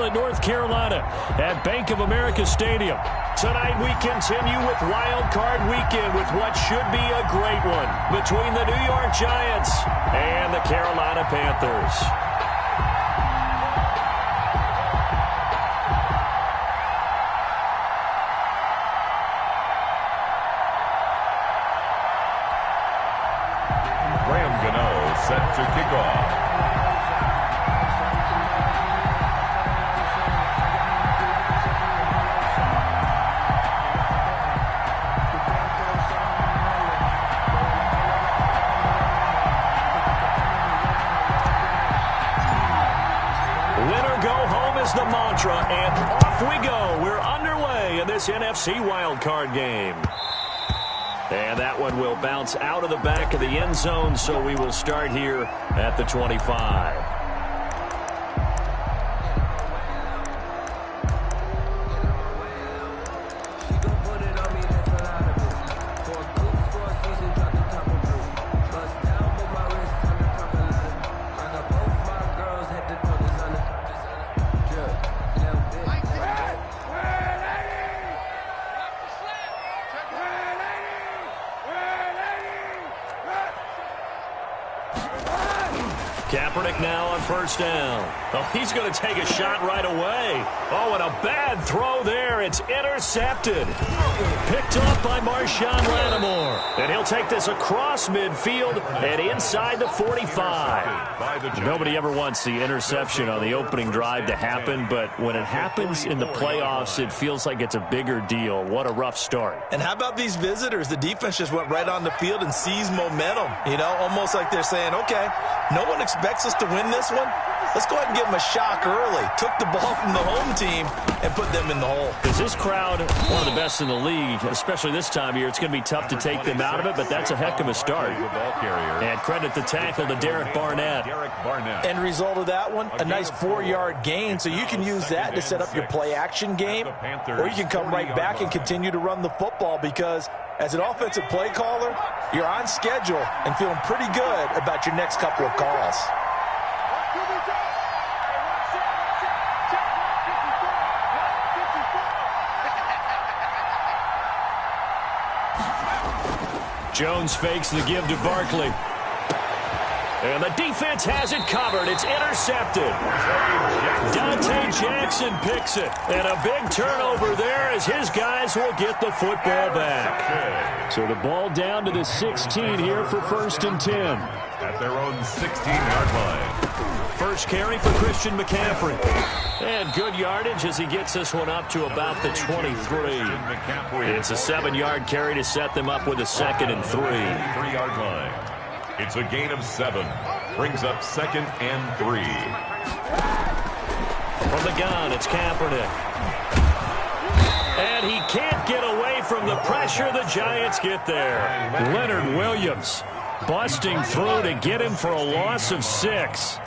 Charlotte, North Carolina at Bank of America Stadium. Tonight we continue with Wild Card Weekend with what should be a great one between the New York Giants and the Carolina Panthers. Set to kick off. Win or go home is the mantra, and off we go. We're underway in this NFC wildcard game. And that one will bounce out of the back of the end zone, so we will start here at the 25. Kaepernick now on first down. Oh, he's going to take a shot right away. Oh, and a bad throw there. It's intercepted. Picked up by Marshawn Lattimore. And he'll take this across midfield and inside the 45. Nobody ever wants the interception on the opening drive to happen, but when it happens in the playoffs, it feels like it's a bigger deal. What a rough start. And how about these visitors? The defense just went right on the field and seized momentum. You know, almost like they're saying, okay, no one expects us to win this one. Let's go ahead and give them a shock early. Took the ball from the home team and put them in the hole. Is this crowd one of the best in the league, especially this time of year? It's going to be tough to take them out of it, but that's a heck of a start. And credit the tackle to Derek Barnett. End result of that one, a nice 4-yard gain, so you can use that to set up your play-action game, or you can come right back and continue to run the football because as an offensive play caller, you're on schedule and feeling pretty good about your next couple of calls. Jones fakes the give to Barkley. And the defense has it covered. It's intercepted. Dante Jackson picks it. And a big turnover there as his guys will get the football back. So the ball down to the 16 here for 1st and 10. At their own 16-yard line. First carry for Christian McCaffrey. And good yardage as he gets this one up to about the 23. It's a 7-yard carry to set them up with a 2nd and 3. 3-yard line. It's a gain of 7. Brings up 2nd and 3. From the gun, it's Kaepernick. And he can't get away from the pressure. The Giants get there. Leonard Williams busting through to get him for a loss of 6.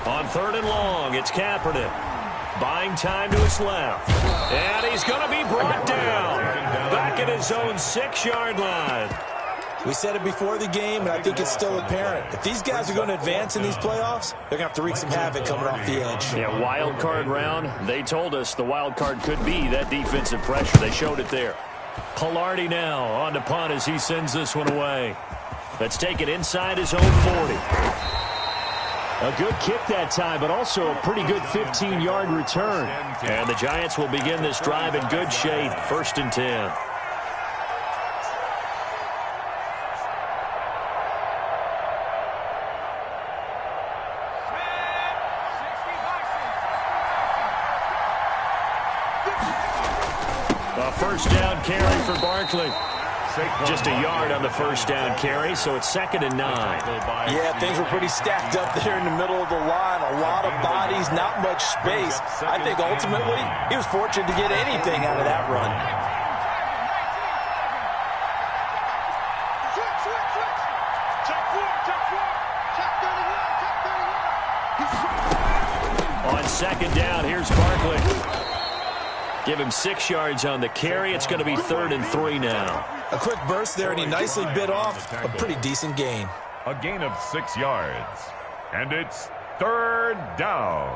On 3rd and long, it's Kaepernick. Buying time to his left. And he's going to be brought down. Back at his own 6-yard line. We said it before the game, and I think it's still apparent. If these guys are going to advance in these playoffs, they're going to have to wreak some havoc coming off the edge. Yeah, wild card round. They told us the wild card could be that defensive pressure. They showed it there. Palardy now on to punt as he sends this one away. Let's take it inside his own 40. A good kick that time, but also a pretty good 15-yard return. And the Giants will begin this drive in good shape. 1st and 10. A first down carry for Barkley. Just a yard on the first down carry, so it's 2nd and 9. Yeah, things were pretty stacked up there in the middle of the line. A lot of bodies, not much space. I think ultimately he was fortunate to get anything out of that run. On 2nd down, here's Barkley. Give him 6 yards on the carry. It's going to be 3rd and 3 now. A quick burst there, and he nicely bit off a pretty decent gain. A gain of 6 yards. And it's third down.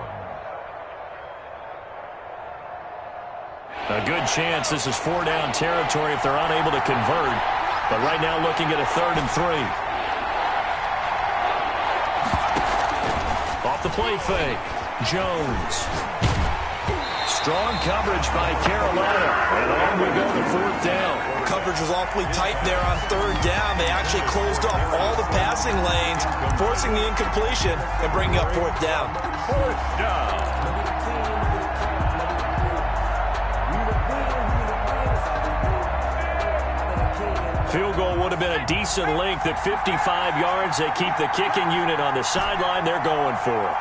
A good chance this is 4-down territory if they're unable to convert. But right now looking at a 3rd and 3. Off the play fake. Jones. Strong coverage by Carolina. And on we go to 4th down. Coverage was awfully tight there on 3rd down. They actually closed off all the passing lanes, forcing the incompletion and bringing up 4th down. 4th down. Field goal would have been a decent length at 55 yards. They keep the kicking unit on the sideline. They're going for it.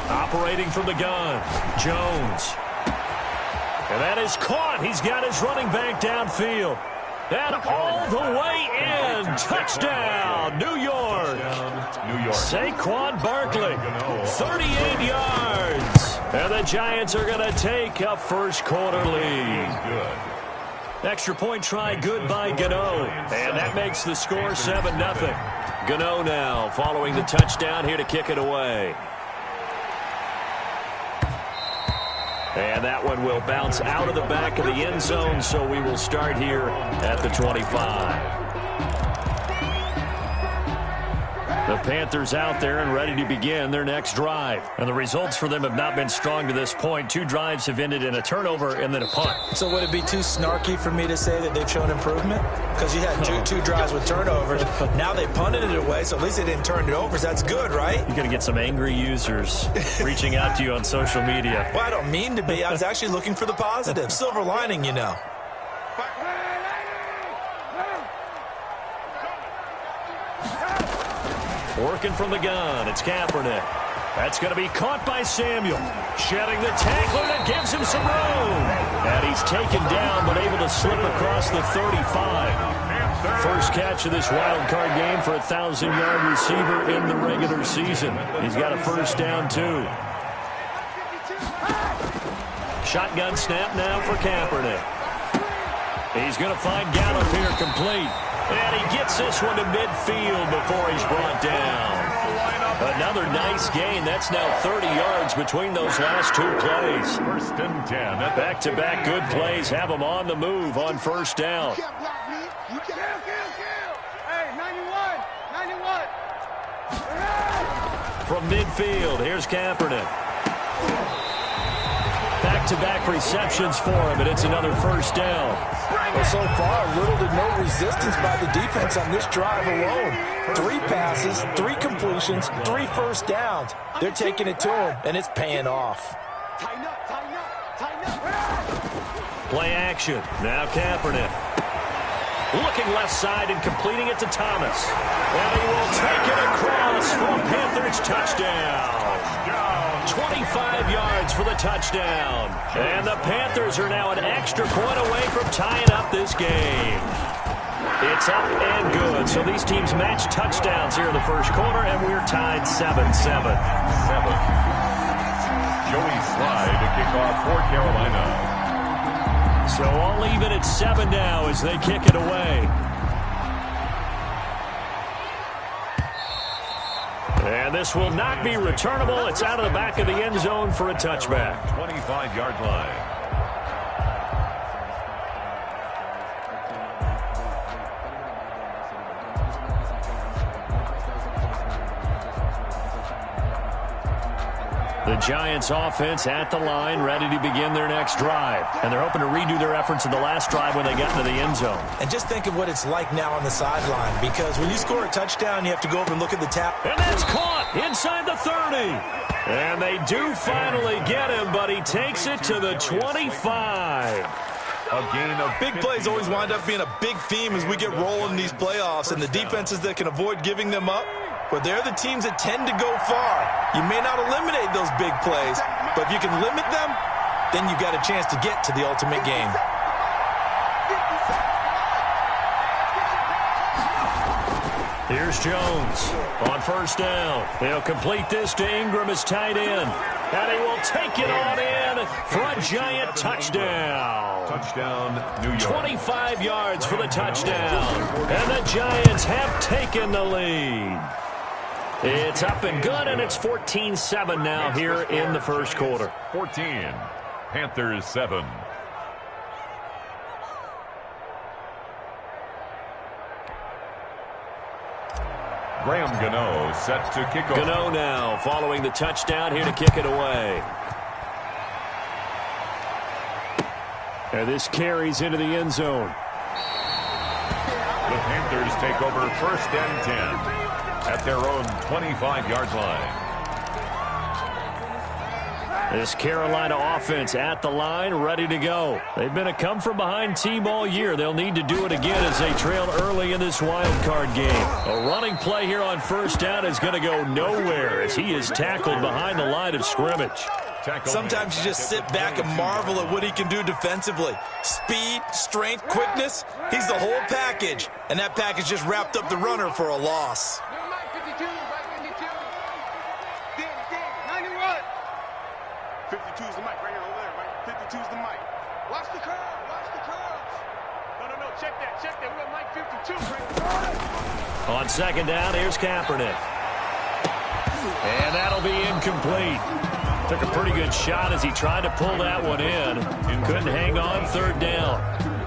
Operating from the gun, Jones. And that is caught. He's got his running back downfield. And all the way in. Touchdown, New York. Saquon Barkley, 38 yards. And the Giants are going to take a first quarter lead. Extra point try good by Gano. And that makes the score 7-0. Gano now following the touchdown here to kick it away. And that one will bounce out of the back of the end zone, so we will start here at the 25. The Panthers out there and ready to begin their next drive. And the results for them have not been strong to this point. 2 drives have ended in a turnover and then a punt. So would it be too snarky for me to say that they've shown improvement? Because you had two drives with turnovers. Now they punted it away, so at least they didn't turn it over. So that's good, right? You're going to get some angry users reaching out to you on social media. Well, I don't mean to be. I was actually looking for the positive. Silver lining, you know. Working from the gun, it's Kaepernick. That's going to be caught by Samuel. Shedding the tackler that gives him some room. And he's taken down but able to slip across the 35. First catch of this wild card game for a 1,000-yard receiver in the regular season. He's got a first down, too. Shotgun snap now for Kaepernick. He's going to find Gallup here complete. And he gets this one to midfield before he's brought down. Another nice gain. That's now 30 yards between those last 2 plays. First and 10. Back-to-back good plays have them on the move on first down. From midfield, here's Kaepernick. Back-to-back receptions for him, and it's another first down. Well, so far, little to no resistance by the defense on this drive alone. 3 passes, 3 completions, 3 first downs. They're taking it to him, and it's paying off. Play action. Now Kaepernick. Looking left side and completing it to Thomas. And he will take it across for a Panthers touchdown. 25 yards for the touchdown. And the Panthers are now an extra point away from tying up this game. It's up and good. So these teams match touchdowns here in the first quarter, and we're tied 7-7. Joey Slye to kick off for Carolina. So all even at 7 now as they kick it away. And this will not be returnable. It's out of the back of the end zone for a touchback. 25-yard line. The Giants offense at the line, ready to begin their next drive. And they're hoping to redo their efforts in the last drive when they got into the end zone. And just think of what it's like now on the sideline, because when you score a touchdown, you have to go over and look at the tap. And that's caught inside the 30. And they do finally get him, but he takes it to the 25. A gain of big plays always wind up being a big theme as we get rolling in these playoffs, and the defenses that can avoid giving them up, but they're the teams that tend to go far. You may not eliminate those big plays, but if you can limit them, then you've got a chance to get to the ultimate game. Here's Jones on first down. He'll complete this to Ingram as tight end. And he will take it on in for a giant touchdown. Touchdown, New York. 25 yards for the touchdown. And the Giants have taken the lead. It's up and good, and it's 14-7 now here in the first quarter. 14, Panthers 7. Graham Gano set to kick off. Gano now following the touchdown here to kick it away. And this carries into the end zone. The Panthers take over first and 10 at their own 25-yard line. This Carolina offense at the line, ready to go. They've been a come-from-behind team all year. They'll need to do it again as they trail early in this wild card game. A running play here on first down is going to go nowhere as he is tackled behind the line of scrimmage. Sometimes you just sit back and marvel at what he can do defensively. Speed, strength, quickness, he's the whole package. And that package just wrapped up the runner for a loss. 52's the mic right here over there, right? 52's the mic. Watch the curve, watch the curves. No, check that. We got mic 52 right. On second down, here's Kaepernick. And that'll be incomplete. Took a pretty good shot as he tried to pull that one in. Couldn't hang on third down.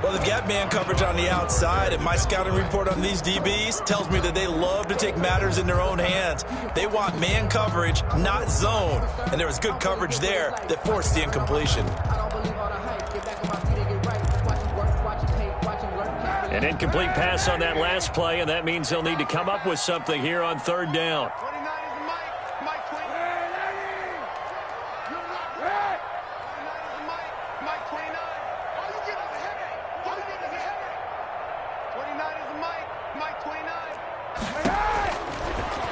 Well, they've got man coverage on the outside, and my scouting report on these DBs tells me that they love to take matters in their own hands. They want man coverage, not zone. And there was good coverage there that forced the incompletion. An incomplete pass on that last play, and that means they'll need to come up with something here on third down. 29 is the mic. Mic 29. You're not red. 29 is the mic. Mic 29. All you get is a headache. 29 is the mic. Mic 29.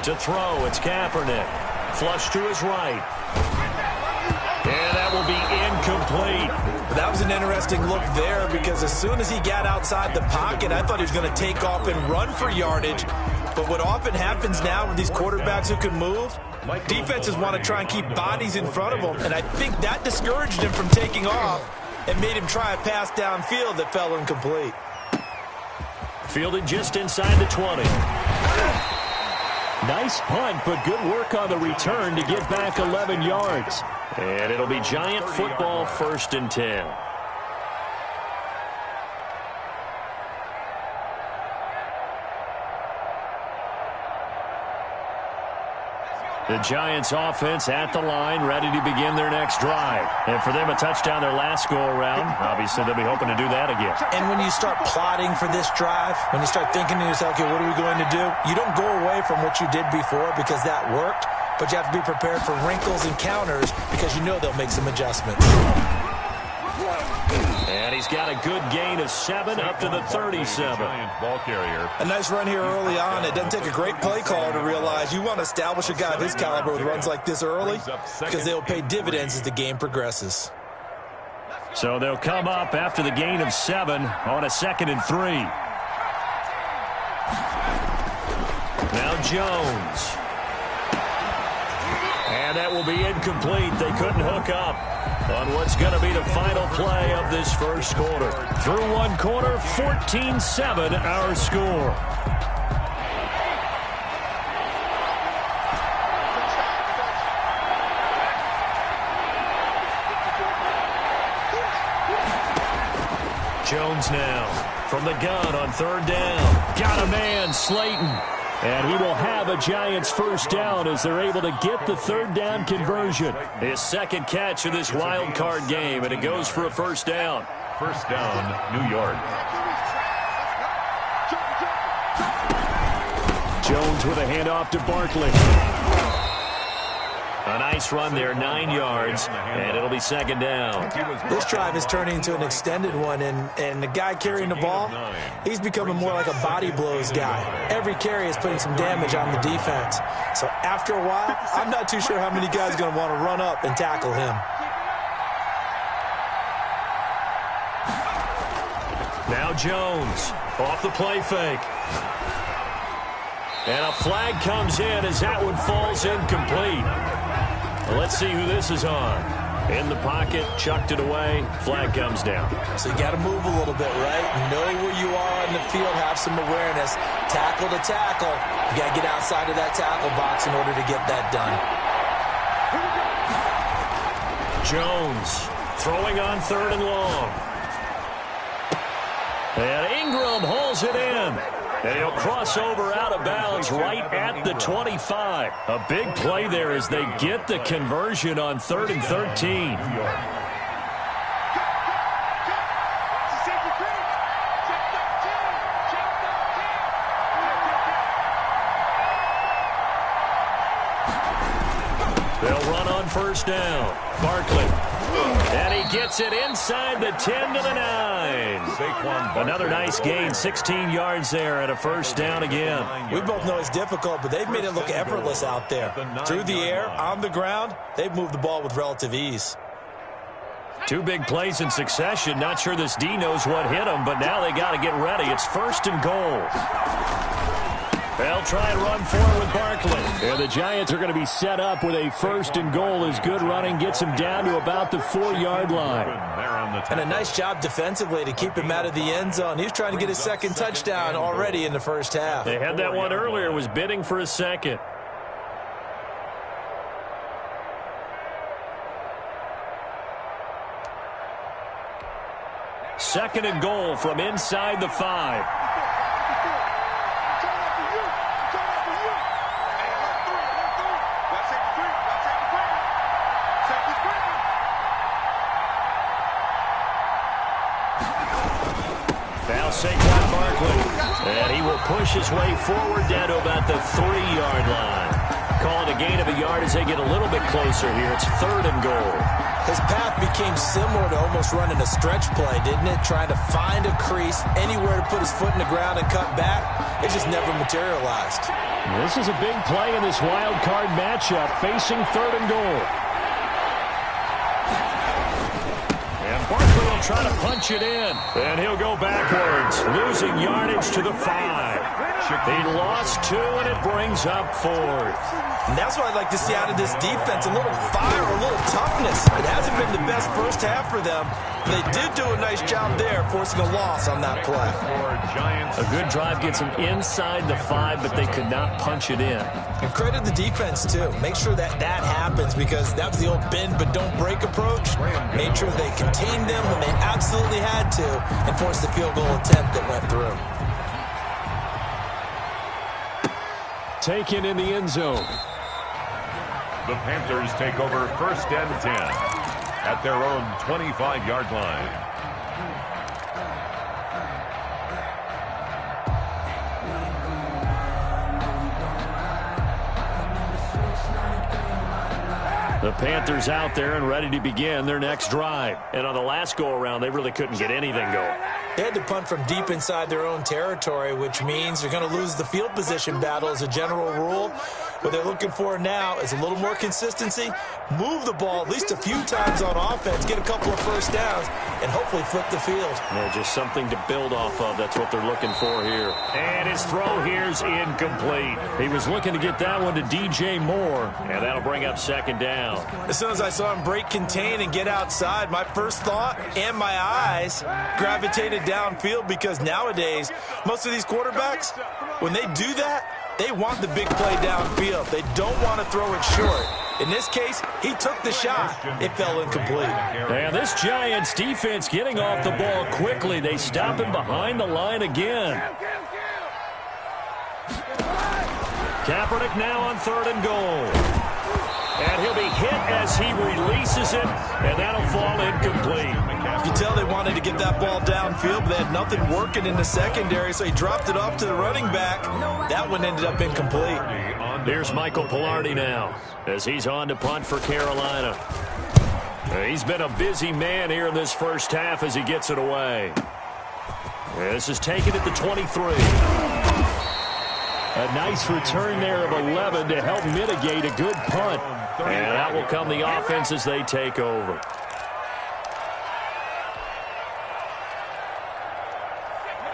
To throw, it's Kaepernick. Flush to his right. And that will be incomplete. That was an interesting look there because as soon as he got outside the pocket, I thought he was going to take off and run for yardage. But what often happens now with these quarterbacks who can move, defenses want to try and keep bodies in front of them. And I think that discouraged him from taking off and made him try a pass downfield that fell incomplete. Fielded just inside the 20. Nice punt, but good work on the return to get back 11 yards. And it'll be Giant football, 1st and 10. The Giants offense at the line, ready to begin their next drive. And for them, a touchdown their last go-around. Obviously, they'll be hoping to do that again. And when you start plotting for this drive, when you start thinking to yourself, okay, what are we going to do? You don't go away from what you did before because that worked, but you have to be prepared for wrinkles and counters because you know they'll make some adjustments. And he's got a good gain of 7 up to the 37. Ball carrier. A nice run here early on. It doesn't take a great play caller to realize you want to establish a guy of his caliber with runs like this early because they'll pay dividends as the game progresses. So they'll come up after the gain of 7 on a 2nd and 3. Now Jones. And that will be incomplete. They couldn't hook up on what's going to be the final play of this first quarter. Through one quarter, 14-7 our score. Jones now from the gun on 3rd down. Got a man, Slayton. And he will have a Giants first down as they're able to get the 3rd down conversion. His 2nd catch of this wild card game, and it goes for a first down. First down, New York. Jones with a handoff to Barkley. A nice run there, 9 yards, and it'll be 2nd down. This drive is turning into an extended one, and the guy carrying the ball, he's becoming more like a body blows guy. Every carry is putting some damage on the defense. So after a while, I'm not too sure how many guys are going to want to run up and tackle him. Now Jones off the play fake. And a flag comes in as that one falls incomplete. Well, let's see who this is on. In the pocket, chucked it away, flag comes down. So you got to move a little bit, right? Know where you are on the field, have some awareness. Tackle to tackle. You got to get outside of that tackle box in order to get that done. Jones throwing on 3rd and long. And Ingram hauls it in. And he'll cross over out of bounds right at the 25. A big play there as they get the conversion on 3rd and 13. They'll run on 1st down. Barkley. And he gets it inside the 10 to the 9. Another nice gain, 16 yards there and a 1st down again. We both know it's difficult, but they've made it look effortless out there. Through the air, on the ground, they've moved the ball with relative ease. 2 big plays in succession. Not sure this D knows what hit him, but now they got to get ready. It's 1st and goal. They'll try and run forward with Barkley. And the Giants are going to be set up with a 1st and goal as good running gets him down to about the 4-yard line. And a nice job defensively to keep him out of the end zone. He was trying to get his 2nd touchdown already in the 1st half. They had that one earlier, was bidding for a 2nd. Second and goal from inside the 5. Now Saquon Barkley, and he will push his way forward down to about the 3-yard line. Call it a gain of a yard as they get a little bit closer here. It's 3rd and goal. His path became similar to almost running a stretch play, didn't it? Trying to find a crease, anywhere to put his foot in the ground and cut back. It just never materialized. This is a big play in this wild card matchup, facing 3rd and goal. Barkley will try to punch it in, and he'll go backwards, losing yardage to the 5. He lost 2, and it brings up 4th. And that's what I'd like to see out of this defense, a little fire, a little toughness. It hasn't been the best 1st half for them. They did do a nice job there, forcing a loss on that play. A good drive gets them inside the 5, but they could not punch it in. And credit the defense, too. Make sure that happens, because that was the old bend but don't break approach. Made sure they contained them when they absolutely had to and forced the field goal attempt that went through. Taken in the end zone. The Panthers take over 1st and 10 at their own 25-yard line. The Panthers out there and ready to begin their next drive. And on the last go-around, they really couldn't get anything going. They had to punt from deep inside their own territory, which means they're going to lose the field position battle as a general rule. What they're looking for now is a little more consistency, move the ball at least a few times on offense, get a couple of 1st downs, and hopefully flip the field. Yeah, just something to build off of. That's what they're looking for here. And his throw here's incomplete. He was looking to get that one to DJ Moore, and that'll bring up 2nd down. As soon as I saw him break contain and get outside, my first thought and my eyes gravitated downfield, because nowadays, most of these quarterbacks, when they do that, they want the big play downfield. They don't want to throw it short. In this case, he took the shot. It fell incomplete. And this Giants defense getting off the ball quickly. They stop him behind the line again. Kaepernick now on 3rd and goal. And he'll be hit as he releases it, and that'll fall incomplete. You can tell they wanted to get that ball downfield, but they had nothing working in the secondary, so he dropped it off to the running back. That one ended up incomplete. Here's Michael Pilardi now as he's on to punt for Carolina. He's been a busy man here in this 1st half as he gets it away. This is taken at the 23. A nice return there of 11 to help mitigate a good punt. And that will come the offense as they take over.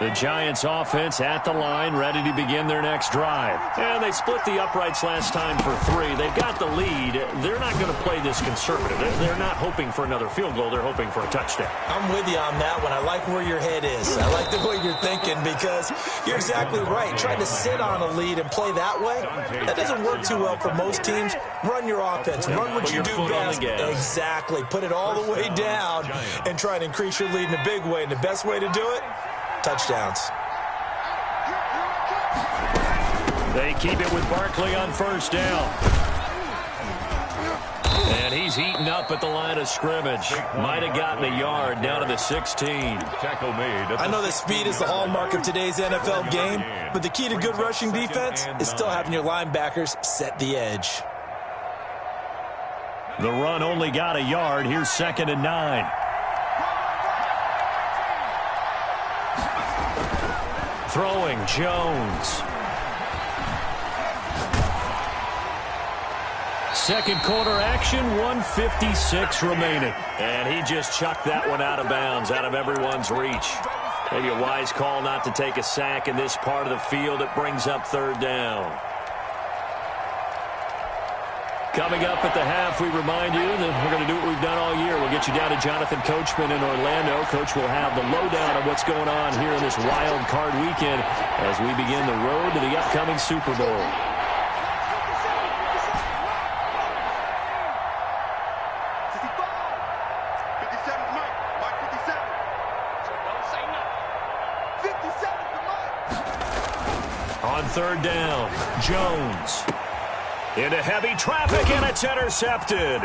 The Giants offense at the line, ready to begin their next drive. And they split the uprights last time for 3. They've got the lead. They're not going to play this conservative. They're not hoping for another field goal. They're hoping for a touchdown. I'm with you on that one. I like where your head is. I like the way you're thinking because you're exactly right. Trying to sit on a lead and play that way, that doesn't work too well for most teams. Run your offense. Run what you do best. Exactly. Put it all the way down and try and increase your lead in a big way. And the best way to do it, touchdowns. They keep it with Barkley on first down. And he's eaten up at the line of scrimmage. Might have gotten a yard down to the 16. Tackle made. I know that speed is the hallmark of today's NFL game, but the key to good rushing defense is still having your linebackers set the edge. The run only got a yard. Here's 2nd and 9. Throwing Jones. Second quarter action, 1:56 remaining. And he just chucked that one out of bounds, out of everyone's reach. Maybe a wise call not to take a sack in this part of the field. It brings up 3rd down. Coming up at the half, we remind you that we're going to do what we've done all year. We'll get you down to Jonathan Coachman in Orlando. Coach will have the lowdown on what's going on here in this wild card weekend as we begin the road to the upcoming Super Bowl. On 3rd down, Jones. Into heavy traffic, and it's intercepted.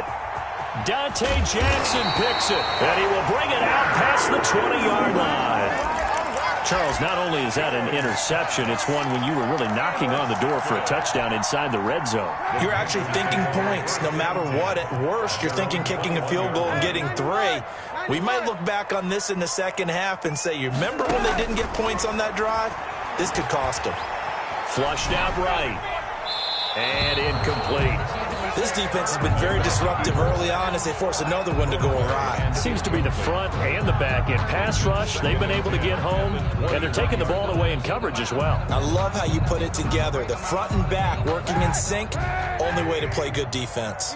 Dante Jackson picks it, and he will bring it out past the 20-yard line. Charles, not only is that an interception, it's one when you were really knocking on the door for a touchdown inside the red zone. You're actually thinking points. No matter what, at worst, you're thinking kicking a field goal and getting 3. We might look back on this in the second half and say, you remember when they didn't get points on that drive? This could cost them. Flushed out right. And incomplete. This defense has been very disruptive early on as they force another one to go awry. Seems to be the front and the back end. Pass rush, they've been able to get home, and they're taking the ball away in coverage as well. I love how you put it together. The front and back working in sync, only way to play good defense.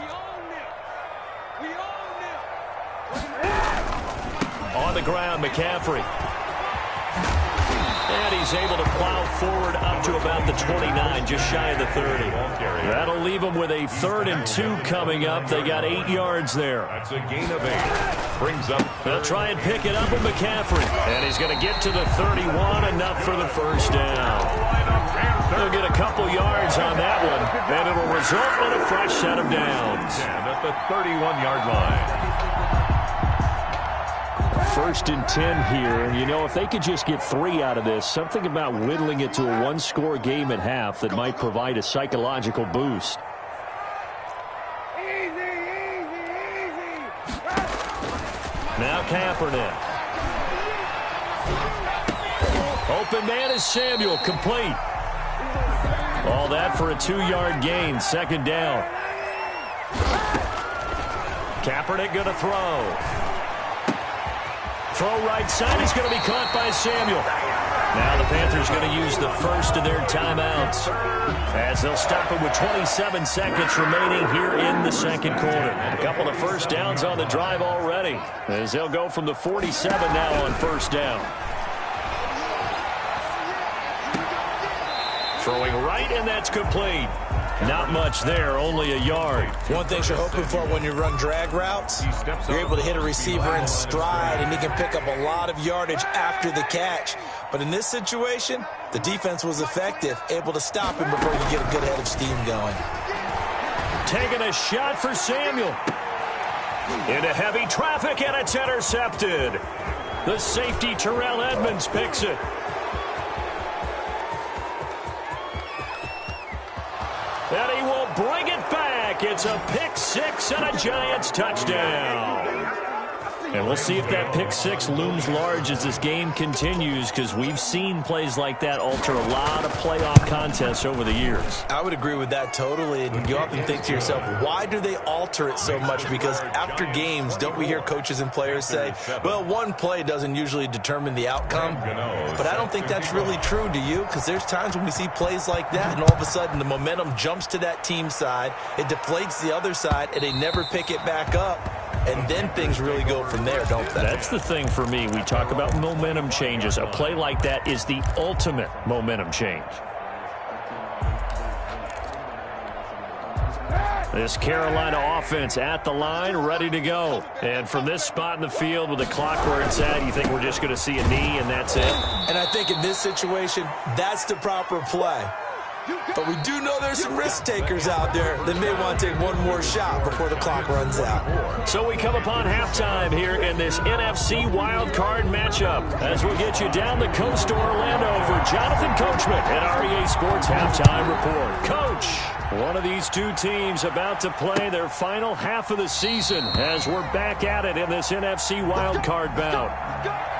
On the ground, McCaffrey. And he's able to plow forward up to about the 29, just shy of the 30. That'll leave them with a 3rd and 2 coming up. They got 8 yards there. That's a gain of 8. Brings up. They'll try and pick it up with McCaffrey. And he's going to get to the 31, enough for the 1st down. They'll get a couple yards on that one, and it'll result in a fresh set of downs. And at the 31-yard line. 1st and 10 here. You know, if they could just get 3 out of this, something about whittling it to a one-score game at half that might provide a psychological boost. Now Kaepernick. Open man is Samuel, complete. All that for a 2-yard gain, 2nd down. Kaepernick going to throw. Throw right side is going to be caught by Samuel. Now the Panthers going to use the first of their timeouts as they'll stop it with 27 seconds remaining here in the 2nd quarter. A couple of first downs on the drive already as they'll go from the 47 now on 1st down. Throwing right, and that's complete. Not much there, only a yard. One thing you're hoping for when you run drag routes, you're able to hit a receiver in stride, and he can pick up a lot of yardage after the catch. But in this situation, the defense was effective, able to stop him before you get a good head of steam going. Taking a shot for Samuel. Into heavy traffic, and it's intercepted. The safety, Terrell Edmonds, picks it. And he will bring it back. It's a pick 6 and a Giants touchdown. And we'll see if that pick six looms large as this game continues, because we've seen plays like that alter a lot of playoff contests over the years. I would agree with that totally. And you often think to yourself, why do they alter it so much? Because after games, don't we hear coaches and players say, well, one play doesn't usually determine the outcome. But I don't think that's really true, do you? Because there's times when we see plays like that, and all of a sudden the momentum jumps to that team side, it deflates the other side, and they never pick it back up. And then things really go from there, don't they? That's the thing for me. We talk about momentum changes. A play like that is the ultimate momentum change. This Carolina offense at the line, ready to go. And from this spot in the field with the clock where it's at, you think we're just going to see a knee and that's it? And I think in this situation, that's the proper play. But we do know there's some risk takers out there that may want to take one more shot before the clock runs out. So we come upon halftime here in this NFC wildcard matchup as we'll get you down the coast to Orlando for Jonathan Coachman at REA Sports Halftime Report. Coach, one of these two teams about to play their final half of the season as we're back at it in this NFC wildcard bout.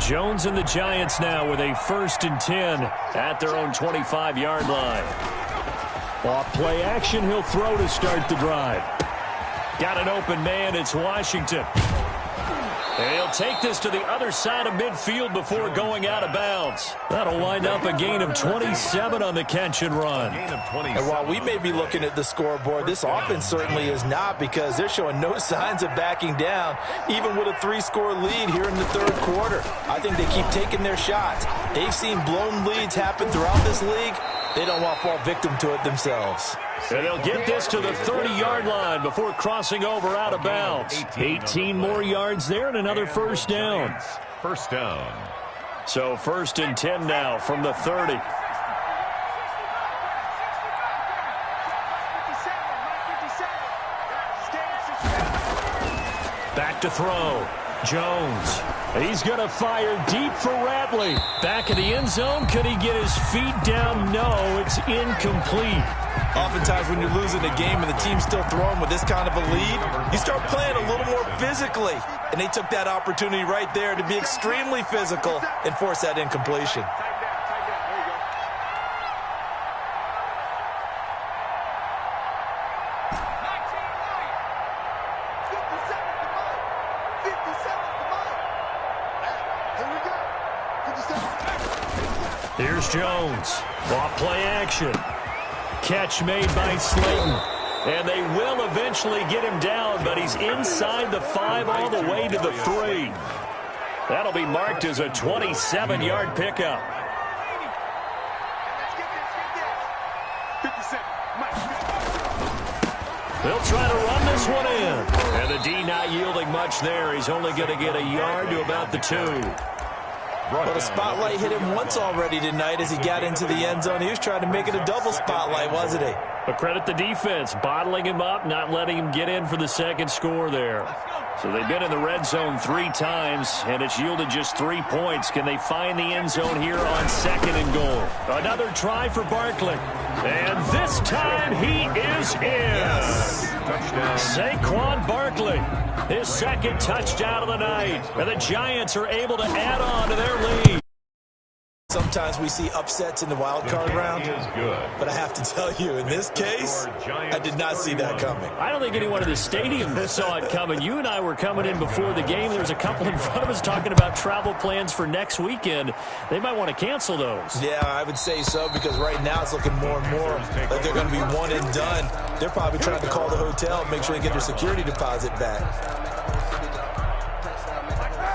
Jones and the Giants now with a 1st and 10 at their own 25-yard line. Off play action, he'll throw to start the drive. Got an open man, it's Washington. And he'll take this to the other side of midfield before going out of bounds. That'll wind up a gain of 27 on the catch and run. And while we may be looking at the scoreboard, this offense certainly is not, because they're showing no signs of backing down, even with a 3-score lead here in the third quarter. I think they keep taking their shots. They've seen blown leads happen throughout this league. They don't want to fall victim to it themselves. And they'll get this to the 30-yard line before crossing over out of bounds. 18 more yards there and another first down. First down. So 1st and 10 now from the 30. Back to throw. Jones. He's going to fire deep for Ratley. Back in the end zone. Could he get his feet down? No, it's incomplete. Oftentimes when you're losing a game and the team's still throwing with this kind of a lead, you start playing a little more physically. And they took that opportunity right there to be extremely physical and force that incompletion. Here's Jones. Off play action. Catch made by Slayton. And they will eventually get him down, but he's inside the 5 all the way to the 3. That'll be marked as a 27-yard pickup. They'll try to run this one in. And the D not yielding much there. He's only going to get a yard to about the 2. Well, the spotlight hit him once already tonight as he got into the end zone. He was trying to make it a double spotlight, wasn't he? But credit the defense, bottling him up, not letting him get in for the second score there. So they've been in the red zone 3 times, and it's yielded just 3 points. Can they find the end zone here on 2nd and goal? Another try for Barkley. And this time he is in. Yes. Touchdown. Saquon Barkley, his 2nd touchdown of the night. And the Giants are able to add on to their lead. Sometimes we see upsets in the wild card round, but I have to tell you, in this case, I did not see that coming. I don't think anyone in the stadium saw it coming. You and I were coming in before the game. There was a couple in front of us talking about travel plans for next weekend. They might want to cancel those. Yeah, I would say so, because right now it's looking more and more like they're going to be one and done. They're probably trying to call the hotel and make sure they get their security deposit back.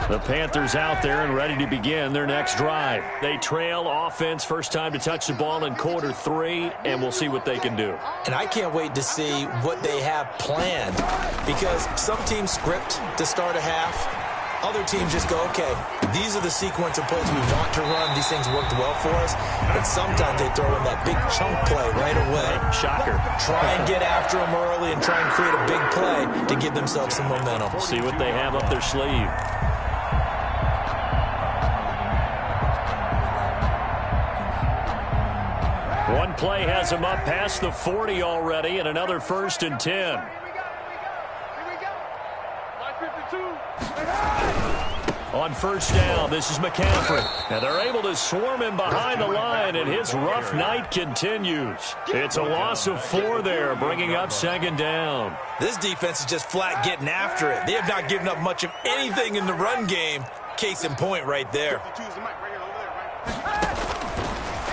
The Panthers out there and ready to begin their next drive. They trail offense, first time to touch the ball in quarter 3, and we'll see what they can do. And I can't wait to see what they have planned, because some teams script to start a half, Other teams just go, okay, these are the sequence of plays we want to run. These things worked well for us. And sometimes they throw in that big chunk play right away. Shocker. Try and get after them early and try and create a big play to give themselves some momentum. See what they have up their sleeve. One play has him up past the 40 already, and another 1st and 10. Here we go. Line 52. On 1st down, this is McCaffrey. And they're able to swarm him behind the line, and his rough night continues. It's a loss of 4 there, bringing up 2nd down. This defense is just flat getting after it. They have not given up much of anything in the run game. Case in point right there. 52 is the mic right here, over there, right?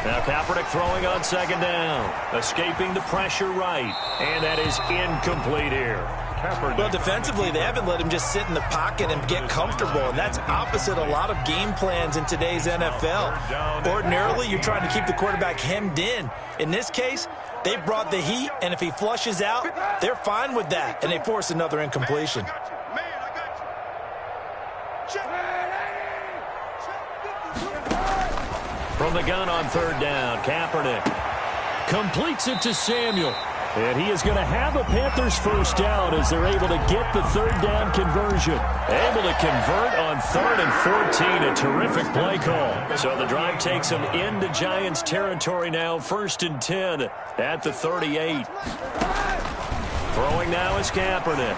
Now Kaepernick throwing on 2nd down. Escaping the pressure right. And that is incomplete here. Well, defensively, they haven't let him just sit in the pocket and get comfortable, and that's opposite a lot of game plans in today's NFL. Ordinarily, you're trying to keep the quarterback hemmed in. In this case, they brought the heat, and if he flushes out, they're fine with that, and they force another incompletion. From the gun on 3rd down, Kaepernick completes it to Samuel. And he is going to have a Panthers 1st down as they're able to get the 3rd down conversion. Able to convert on 3rd and 14. A terrific play call. So the drive takes them into Giants territory now. 1st and 10 at the 38. Throwing now is Kaepernick.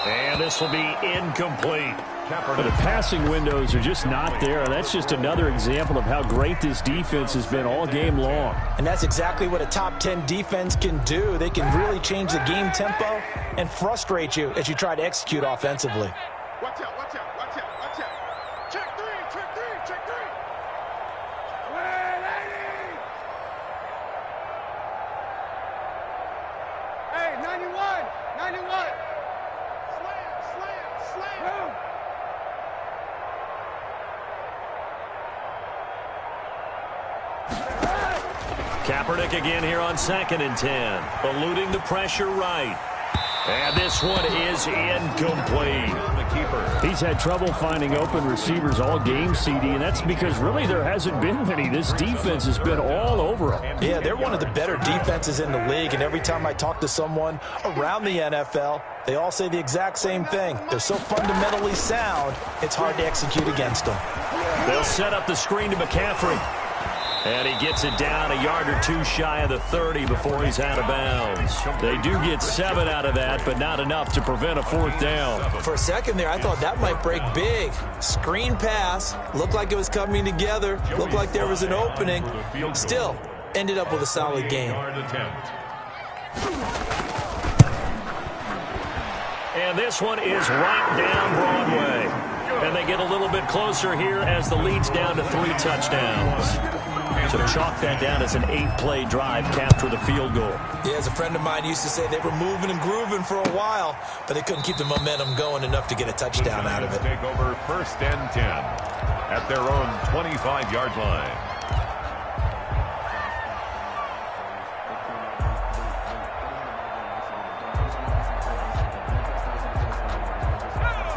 And this will be incomplete. But the passing windows are just not there. That's just another example of how great this defense has been all game long. And that's exactly what a top 10 defense can do. They can really change the game tempo and frustrate you as you try to execute offensively. Watch out, watch out, watch out, watch out. Check 3, check 3, check 3. Hey, 91, 91. Slam. Kaepernick again here on 2nd and 10. Eluding the pressure right. And this one is incomplete. He's had trouble finding open receivers all game, CD, and that's because really there hasn't been many. This defense has been all over him. Yeah, they're one of the better defenses in the league, and every time I talk to someone around the NFL, they all say the exact same thing. They're so fundamentally sound, it's hard to execute against them. They'll set up the screen to McCaffrey. And he gets it down a yard or 2 shy of the 30 before he's out of bounds. They do get 7 out of that, but not enough to prevent a 4th down. For a second there, I thought that might break big. Screen pass. Looked like it was coming together. Looked like there was an opening. Still, ended up with a solid game. And this one is right down Broadway. And they get a little bit closer here as the lead's down to 3 touchdowns. So chalk that down as an 8-play drive, capture the field goal. Yeah, as a friend of mine used to say, they were moving and grooving for a while, but they couldn't keep the momentum going enough to get a touchdown out of it. Take over 1st and 10 at their own 25-yard line.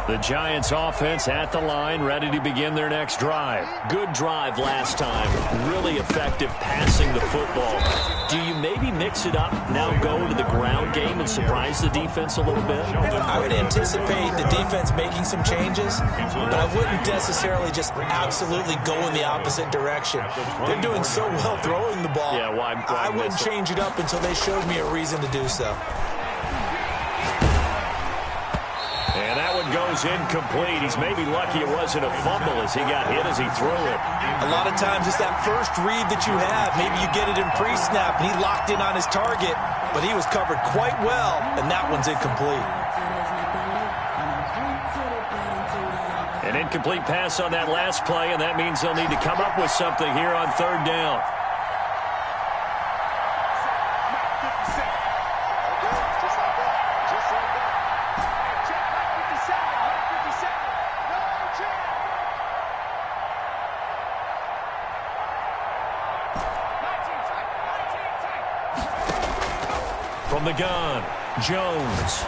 The Giants offense at the line, ready to begin their next drive. Good drive last time. Really effective passing the football. Do you maybe mix it up, now go to the ground game and surprise the defense a little bit? I would anticipate the defense making some changes, but I wouldn't necessarily just absolutely go in the opposite direction. They're doing so well throwing the ball. Yeah, why I wouldn't change it up until they showed me a reason to do so. And that one goes incomplete. He's maybe lucky it wasn't a fumble as he got hit as he threw it. A lot of times it's that first read that you have. Maybe you get it in pre-snap, and he locked in on his target, but he was covered quite well, and that one's incomplete. An incomplete pass on that last play, and that means they'll need to come up with something here on 3rd down. From the gun, Jones.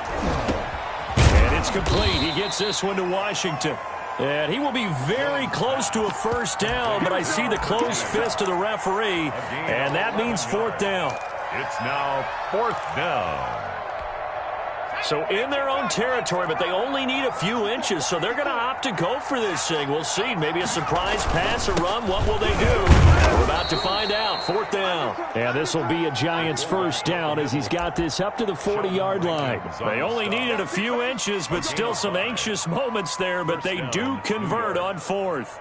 And it's incomplete. He gets this one to Washington. And he will be very close to a first down, but I see the closed fist of the referee, and that means fourth down. It's now fourth down. So in their own territory, but they only need a few inches, so they're going to opt to go for this thing. We'll see. Maybe a surprise pass or run. What will they do? We're about to find out. Fourth down. And this will be a Giants first down as he's got this up to the 40-yard line. They only needed a few inches, but still some anxious moments there, but they do convert on fourth.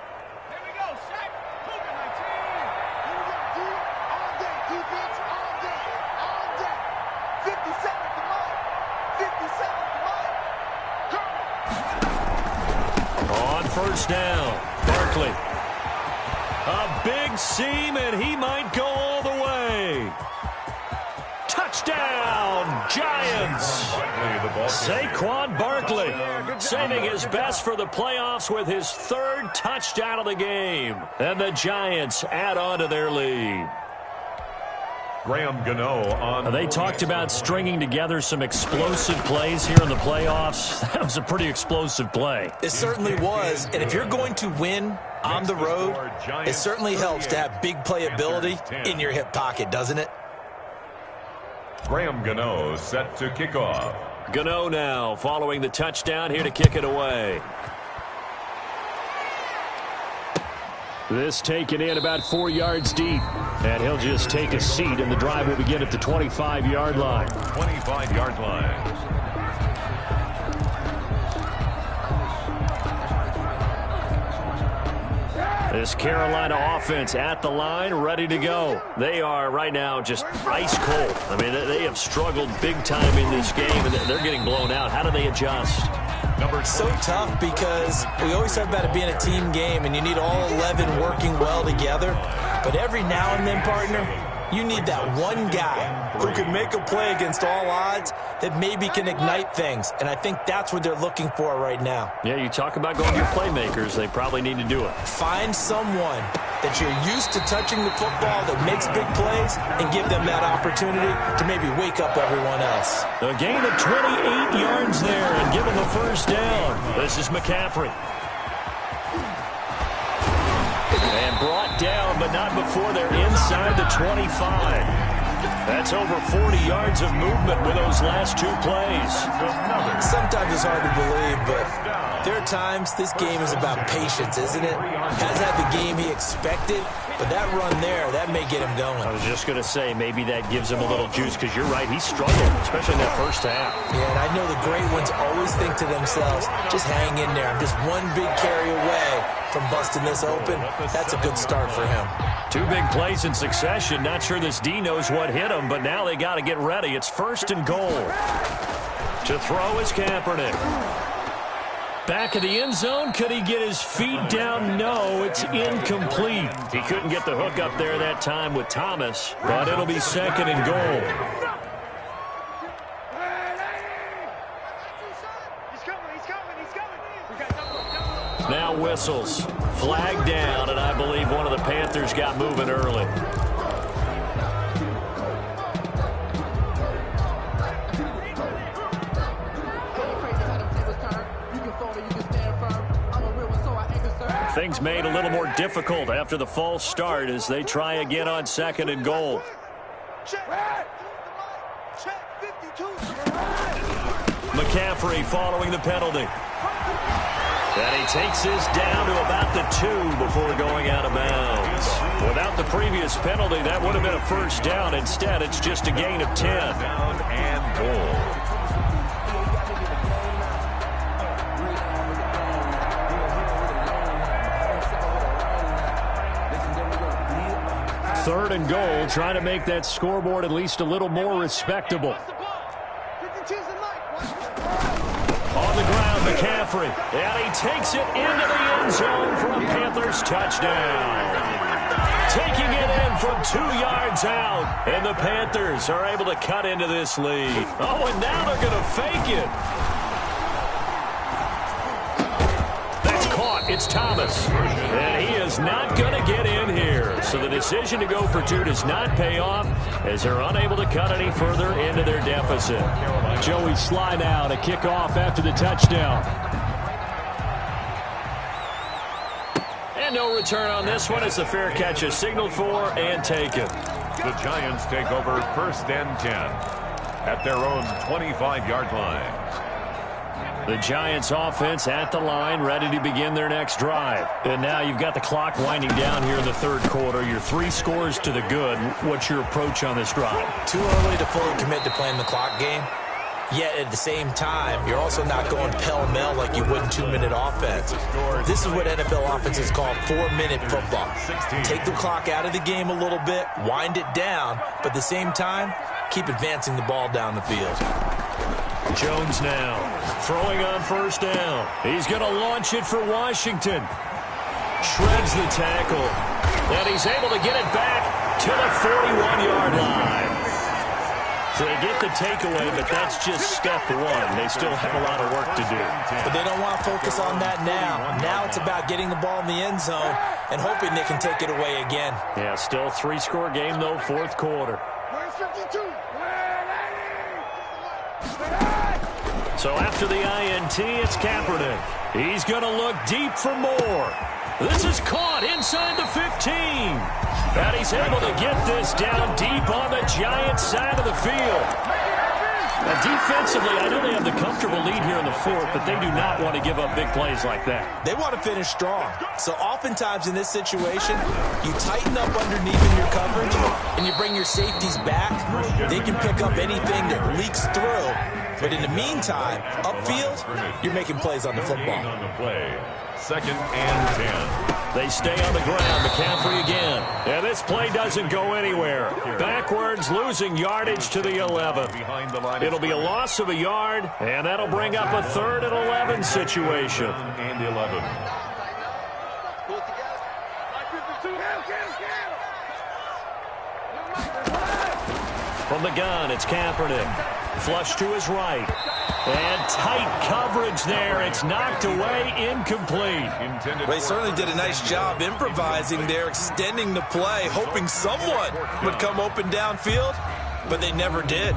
First down, Barkley. A big seam, and he might go all the way. Touchdown, Giants. Saquon Barkley saving his best for the playoffs with his third touchdown of the game. And the Giants add on to their lead. Graham Gano on. They talked about stringing together some explosive plays here in the playoffs. That was a pretty explosive play. It certainly was. And if you're going to win on the road, it certainly helps to have big playability in your hip pocket, doesn't it? Graham Gano set to kick off. Gano now following the touchdown here to kick it away. This taken in about 4 yards deep. And he'll just take a seat, and the drive will begin at the 25-yard line. 25-yard line. This Carolina offense at the line, ready to go. They are right now just ice cold. I mean, they have struggled big time in this game, and they're getting blown out. How do they adjust? So tough because we always talk about it being a team game, and you need all 11 working well together. But every now and then, partner, you need that one guy who can make a play against all odds that maybe can ignite things. And I think that's what they're looking for right now. Yeah, you talk about going to your playmakers. They probably need to do it. Find someone that you're used to touching the football that makes big plays and give them that opportunity to maybe wake up everyone else. A gain of 28 yards there and give them a first down. This is McCaffrey. And brought down, but not before they're inside the 25. That's over 40 yards of movement with those last two plays. Sometimes it's hard to believe, but there are times this game is about patience, isn't it? Hasn't had the game he expected, but that run there, that may get him going. I was just going to say, maybe that gives him a little juice, because you're right, he struggled, especially in that first half. Yeah, and I know the great ones always think to themselves, just hang in there. I'm just one big carry away from busting this open. That's a good start for him. Two big plays in succession. Not sure this D knows what hit him, but now they got to get ready. It's first and goal. To throw is Kaepernick. Back of the end zone. Could he get his feet down? No, it's incomplete. He couldn't get the hook up there that time with Thomas, but it'll be second and goal. Now whistles. Flag down, and I believe one of the Panthers got moving early. Things made a little more difficult after the false start as they try again on second and goal. McCaffrey following the penalty. And he takes this down to about the 2 before going out of bounds. Without the previous penalty, that would have been a first down. Instead, it's just a gain of 10. Down and goal. Third and goal, trying to make that scoreboard at least a little more respectable. On the ground, McCaffrey. And he takes it into the end zone for a Panthers touchdown. Taking it in from 2 yards out. And the Panthers are able to cut into this lead. Oh, and now they're going to fake it. That's caught. It's Thomas. And he is not going to get in here. So the decision to go for two does not pay off as they're unable to cut any further into their deficit. Joey Sly now to kick off after the touchdown. And no return on this one as the fair catch is signaled for and taken. The Giants take over 1st and 10 at their own 25-yard line. The Giants offense at the line, ready to begin their next drive. And now you've got the clock winding down here in the third quarter. Your 3 scores to the good. What's your approach on this drive? Too early to fully commit to playing the clock game. Yet at the same time, you're also not going pell-mell like you would in 2-minute offense. This is what NFL offenses call 4-minute football. Take the clock out of the game a little bit, wind it down, but at the same time, keep advancing the ball down the field. Jones now throwing on 1st down. He's going to launch it for Washington. Shreds the tackle. And he's able to get it back to the 41-yard line. So they get the takeaway, but that's just step one. They still have a lot of work to do. But they don't want to focus on that now. Now it's about getting the ball in the end zone and hoping they can take it away again. Yeah, still 3-score game, though, 4th quarter. So after the INT, it's Kaepernick. He's going to look deep for more. This is caught inside the 15. And he's able to get this down deep on the Giants side of the field. Now, defensively, I know they have the comfortable lead here in the 4th, but they do not want to give up big plays like that. They want to finish strong. So oftentimes in this situation, you tighten up underneath in your coverage and you bring your safeties back. They can pick up anything that leaks through. But in the meantime, upfield, you're making plays on the football. On the play, 2nd and 10. They stay on the ground. McCaffrey again. And this play doesn't go anywhere. Backwards, losing yardage to the 11. It'll be a loss of a yard, and that'll bring up a 3rd and 11 situation. And 11. From the gun, it's Kaepernick. Flush to his right. And tight coverage there. It's knocked away, incomplete. They certainly did a nice job improvising there, extending the play, hoping someone would come open downfield, but they never did.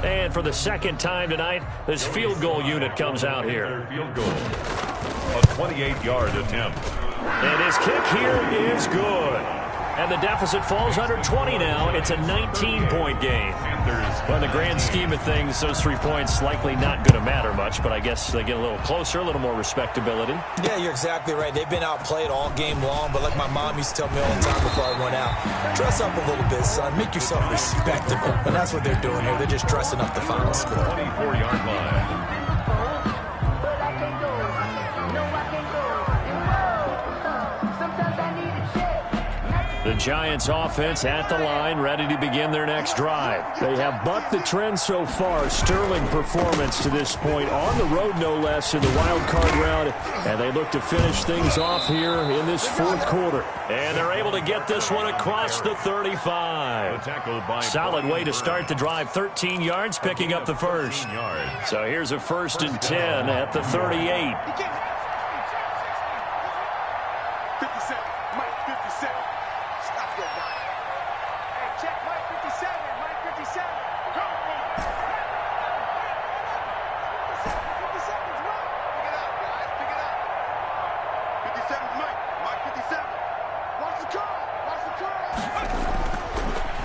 And for the 2nd time tonight, this field goal unit comes out here. Field goal. A 28-yard attempt. And his kick here is good. And the deficit falls under 20 now. It's a 19-point game. But in the grand scheme of things, those 3 points likely not going to matter much, but I guess they get a little closer, a little more respectability. Yeah, you're exactly right. They've been outplayed all game long, but like my mom used to tell me all the time before I went out, dress up a little bit, son. Make yourself respectable. And that's what they're doing here. They're just dressing up the final score. 24-yard line. The Giants offense at the line, ready to begin their next drive. They have bucked the trend so far. Sterling performance to this point, on the road no less in the wild card round, and they look to finish things off here in this 4th quarter. And they're able to get this one across the 35. Solid way to start the drive. 13 yards, picking up the first. So here's a 1st and 10 at the 38.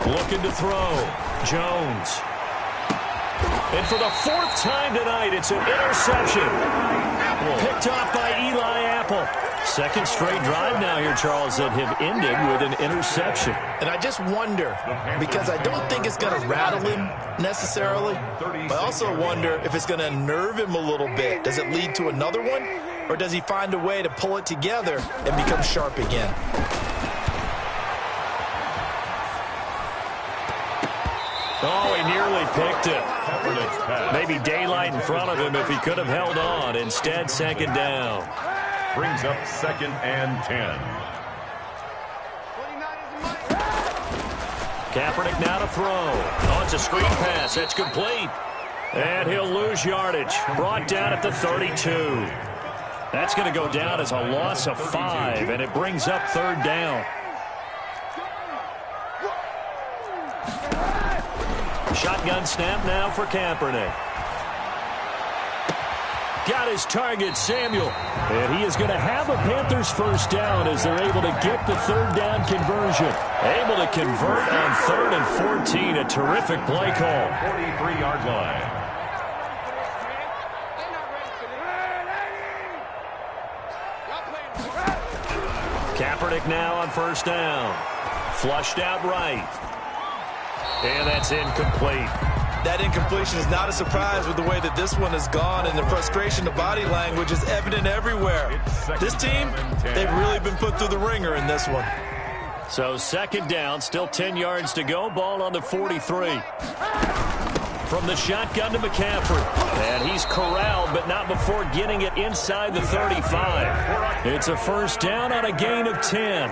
Looking to throw. Jones. And for the 4th time tonight, it's an interception. Picked off by Eli Apple. 2nd straight drive now here, Charles, that have ended with an interception. And I just wonder, because I don't think it's going to rattle him necessarily, but I also wonder if it's going to nerve him a little bit. Does it lead to another one? Or does he find a way to pull it together and become sharp again? Oh, he nearly picked it. Maybe daylight in front of him if he could have held on. Instead, 2nd down. Brings up 2nd and 10. Kaepernick now to throw. Oh, it's a screen pass. That's complete. And he'll lose yardage. Brought down at the 32. That's going to go down as a loss of 5, and it brings up 3rd down. Shotgun snap now for Kaepernick. Got his target, Samuel. And he is going to have a Panthers first down as they're able to get the 3rd down conversion. Able to convert on 3rd and 14. A terrific play call. 43-yard line. Kaepernick now on first down. Flushed out right. And that's incomplete. That incompletion is not a surprise with the way that this one has gone, and the frustration, the body language is evident everywhere. This team, they've really been put through the ringer in this one. So 2nd down, still 10 yards to go. Ball on the 43. From the shotgun to McCaffrey. And he's corralled, but not before getting it inside the 35. It's a first down on a gain of 10.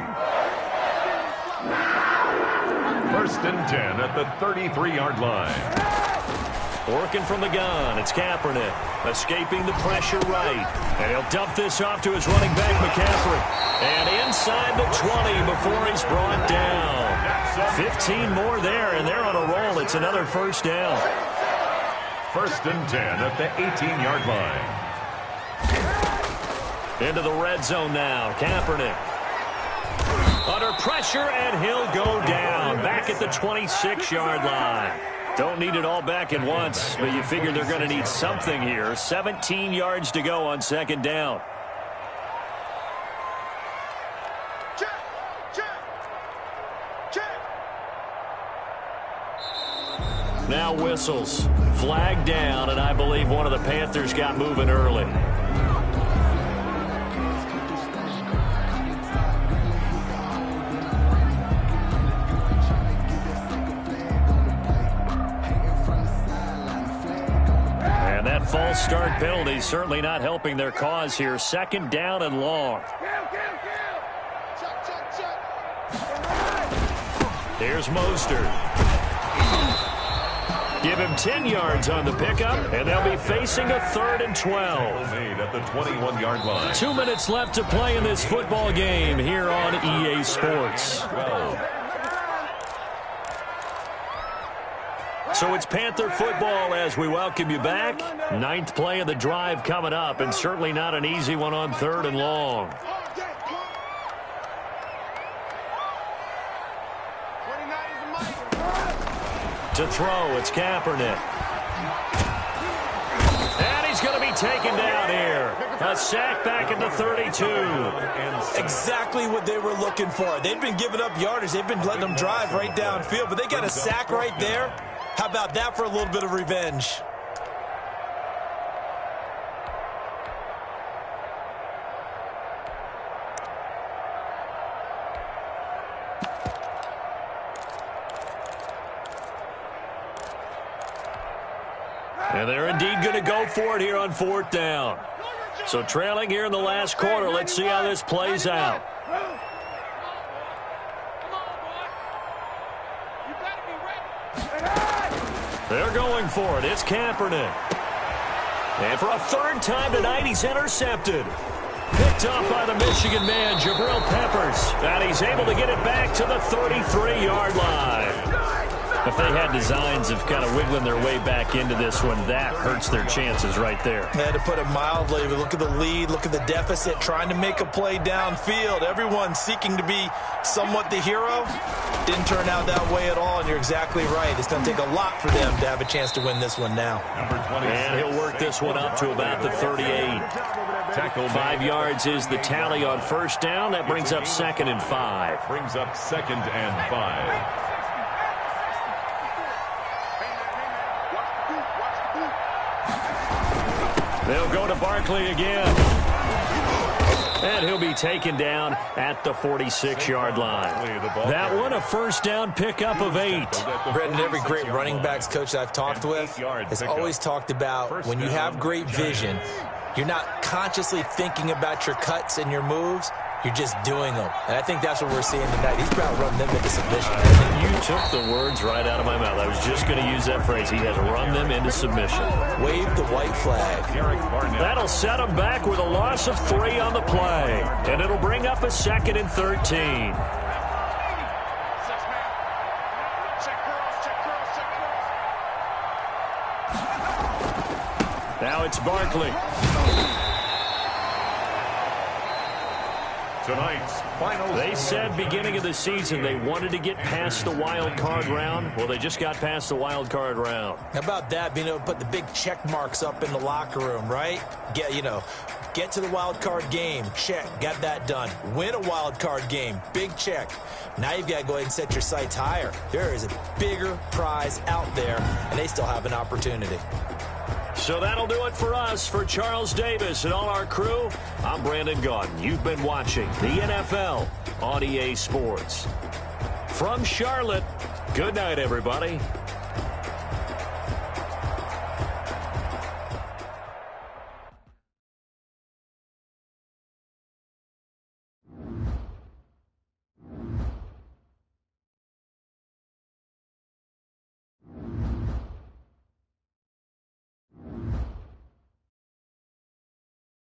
1st and 10 at the 33-yard line. Working from the gun, it's Kaepernick. Escaping the pressure right. And he'll dump this off to his running back, McCaffrey. And inside the 20 before he's brought down. 15 more there, and they're on a roll. It's another first down. 1st and 10 at the 18-yard line. Into the red zone now, Kaepernick. Under pressure, and he'll go down. Back at the 26-yard line. Don't need it all back at once, but you figure they're going to need something here. 17 yards to go on 2nd down. Now whistles. Flag down, and I believe one of the Panthers got moving early. And that false start penalty certainly not helping their cause here. 2nd down and long. Here's Mostert. Give him 10 yards on the pickup, and they'll be facing a 3rd and 12. Made at the 21-yard line. 2 minutes left to play in this football game here on EA Sports. 12. So it's Panther football as we welcome you back. 9th play of the drive coming up, and certainly not an easy one on 3rd and long. To throw, it's Kaepernick. And he's going to be taken down here. A sack back at the 32. Exactly what they were looking for. They've been giving up yardage. They've been letting them drive right downfield, but they got a sack right there. How about that for a little bit of revenge? And they're indeed going to go for it here on 4th down. So trailing here in the last quarter. Let's see how this plays out. They're going for it. It's Kaepernick. And for a 3rd time tonight, he's intercepted. Picked off by the Michigan man, Jabril Peppers. And he's able to get it back to the 33-yard line. If they had designs of kind of wiggling their way back into this one, that hurts their chances right there. Yeah, to put it mildly, but look at the lead, look at the deficit, trying to make a play downfield. Everyone seeking to be somewhat the hero. Didn't turn out that way at all, and you're exactly right. It's going to take a lot for them to have a chance to win this one now. And he'll work this one up to about the 38. 5 yards is the tally on 1st down. That brings up 2nd and 5. Brings up 2nd and 5. They'll go to Barkley again. And he'll be taken down at the 46-yard line. That one a 1st down pickup of 8. Brendan, every great running backs coach I've talked with has always talked about when you have great vision, You're not consciously thinking about your cuts and your moves. You're just doing them. And I think that's what we're seeing tonight. He's about to run them into submission. You took the words right out of my mouth. I was just going to use that phrase. He has run them into submission. Wave the white flag. That'll set him back with a loss of 3 on the play. And it'll bring up a 2nd and 13. Now it's Barkley. Tonight's final. They said beginning of the season they wanted to get past the wild card round. Well, they just got past the wild card round. How about that, being able to put the big check marks up in the locker room, right? Get to the wild card game. Check. Got that done. Win a wild card game. Big check. Now you've got to go ahead and set your sights higher. There is a bigger prize out there, and they still have an opportunity. So that'll do it for us. For Charles Davis and all our crew, I'm Brandon Gaudin. You've been watching the NFL on EA Sports. From Charlotte, good night, everybody.